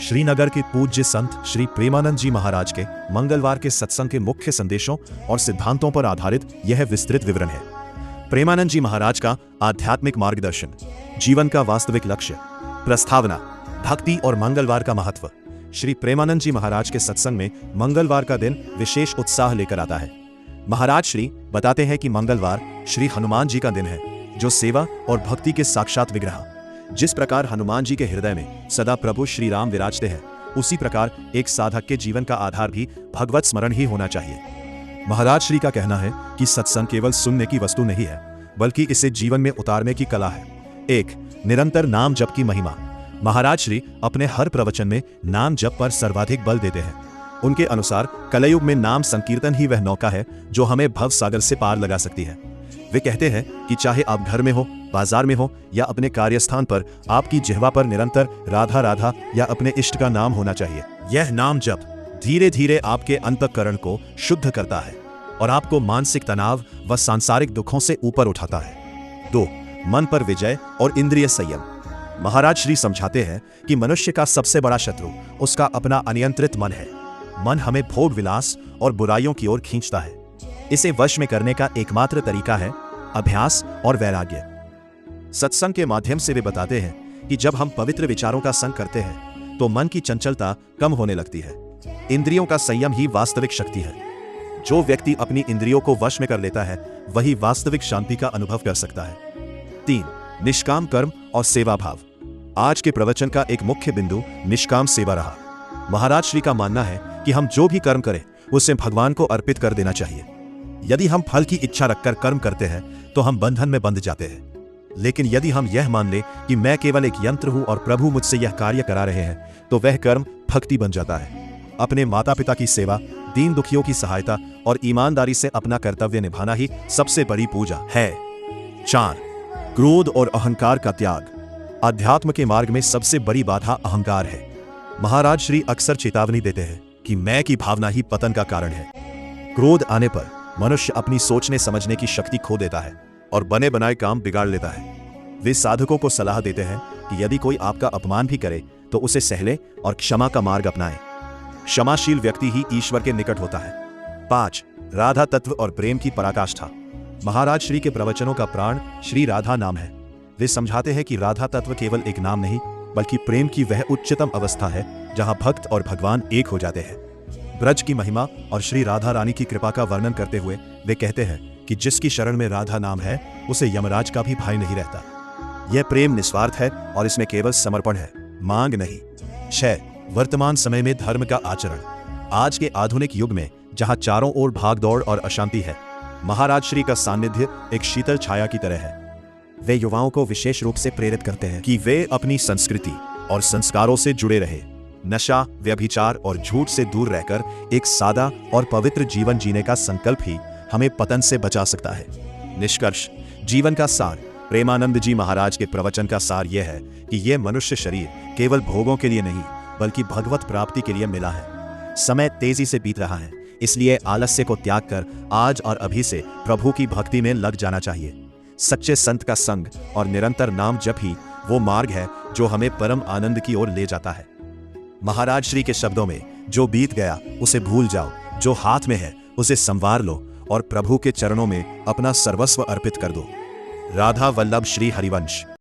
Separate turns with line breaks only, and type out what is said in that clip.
श्रीनगर के पूज्य संत श्री प्रेमानंद जी महाराज के मंगलवार के सत्संग के मुख्य संदेशों और सिद्धांतों पर आधारित यह विस्तृत विवरण है। प्रेमानंद जी महाराज का आध्यात्मिक मार्गदर्शन, जीवन का वास्तविक लक्ष्य, प्रस्तावना, भक्ति और मंगलवार का महत्व। श्री प्रेमानंद जी महाराज के सत्संग में मंगलवार का दिन विशेष उत्साह लेकर आता है। महाराज श्री बताते हैं कि मंगलवार श्री हनुमान जी का दिन है, जो सेवा और भक्ति के साक्षात विग्रह। जिस प्रकार हनुमान जी के हृदय में सदा प्रभु श्री राम विराजते हैं, उसी प्रकार एक साधक के जीवन का आधार भी भगवत स्मरण ही होना चाहिए। महाराज श्री का कहना है कि सत्संग केवल सुनने की वस्तु नहीं है, बल्कि इसे जीवन में उतारने की कला है। 1. निरंतर नाम जप की महिमा। महाराज श्री अपने हर प्रवचन में नाम जप पर सर्वाधिक बल देते हैं। उनके अनुसार कलयुग में नाम संकीर्तन ही वह नौका है जो हमें भव सागर से पार लगा सकती है। वे कहते हैं कि चाहे आप घर में हो, बाजार में हो या अपने कार्यस्थान पर, आपकी जिह्वा पर निरंतर राधा राधा या अपने इष्ट का नाम होना चाहिए। यह नाम जप धीरे धीरे आपके अंतःकरण को शुद्ध करता है और आपको मानसिक तनाव व सांसारिक दुखों से ऊपर उठाता है। 2. मन पर विजय और इंद्रिय संयम। महाराज श्री समझाते हैं कि मनुष्य का सबसे बड़ा शत्रु उसका अपना अनियंत्रित मन है। मन हमें भोग विलास और बुराइयों की ओर खींचता है। इसे वश में करने का एकमात्र तरीका है अभ्यास और वैराग्य। सत्संग के माध्यम से वे बताते हैं कि जब हम पवित्र विचारों का संग करते हैं तो मन की चंचलता कम होने लगती है। इंद्रियों का संयम ही वास्तविक शक्ति है। जो व्यक्ति अपनी इंद्रियों को वश में कर लेता है, वही वास्तविक शांति का अनुभव कर सकता है। 3. निष्काम कर्म और सेवा भाव। आज के प्रवचन का एक मुख्य बिंदु निष्काम सेवा रहा। महाराज श्री का मानना है कि हम जो भी कर्म करें उसे भगवान को अर्पित कर देना चाहिए। यदि हम फल की इच्छा रखकर कर्म करते हैं तो हम बंधन में बंध जाते हैं। लेकिन यदि हम यह मान ले कि मैं केवल एक यंत्र हूं और प्रभु मुझसे यह कार्य करा रहे हैं, तो वह कर्म भक्ति बन जाता है। अपने माता पिता की सेवा, दीन दुखियों की सहायता और ईमानदारी से अपना कर्तव्य निभाना ही सबसे बड़ी पूजा है। 4. क्रोध और अहंकार का त्याग। अध्यात्म के मार्ग में सबसे बड़ी बाधा अहंकार है। महाराज श्री अक्सर चेतावनी देते हैं कि मैं की भावना ही पतन का कारण है। क्रोध आने पर मनुष्य अपनी सोचने समझने की शक्ति खो देता है और बने बनाए काम बिगाड़ लेता है। वे साधकों को सलाह देते हैं कि यदि कोई आपका अपमान भी करे तो उसे सहले और क्षमा का मार्ग अपनाए। क्षमाशील व्यक्ति ही ईश्वर के निकट होता है। 5. राधा तत्व और प्रेम की पराकाष्ठा। महाराज श्री के प्रवचनों का प्राण श्री राधा नाम है। वे समझाते हैं कि राधा तत्व केवल एक नाम नहीं, बल्कि प्रेम की वह उच्चतम अवस्था है जहां भक्त और भगवान एक हो जाते हैं। ब्रज की महिमा और श्री राधा रानी की कृपा का वर्णन करते हुए वे कहते हैं कि जिसकी शरण में राधा नाम है, उसे यमराज का भी भय नहीं रहता। यह प्रेम निस्वार्थ है और इसमें केवल समर्पण है, मांग नहीं। 6. वर्तमान समय में धर्म का आचरण। आज के आधुनिक युग में जहां चारों ओर भागदौड़ और अशांति है, महाराज श्री का सानिध्य एक शीतल छाया की तरह है। वे युवाओं को विशेष रूप से प्रेरित करते हैं कि वे अपनी संस्कृति और संस्कारों से जुड़े रहे। नशा, व्यभिचार और झूठ से दूर रहकर एक सादा और पवित्र जीवन जीने का संकल्प ही हमें पतन से बचा सकता है। निष्कर्ष, जीवन का सार। प्रेमानंद जी महाराज के प्रवचन का सार यह है कि यह मनुष्य शरीर केवल भोगों के लिए नहीं, बल्कि भगवत प्राप्ति के लिए मिला है। समय तेजी से बीत रहा है, इसलिए आलस्य को त्याग कर आज और अभी से प्रभु की भक्ति में लग जाना चाहिए। सच्चे संत का संग और निरंतर नाम जप ही वो मार्ग है जो हमें परम आनंद की ओर ले जाता है। महाराज श्री के शब्दों में, जो बीत गया उसे भूल जाओ, जो हाथ में है उसे संवार लो और प्रभु के चरणों में अपना सर्वस्व अर्पित कर दो। राधा वल्लभ श्री हरिवंश।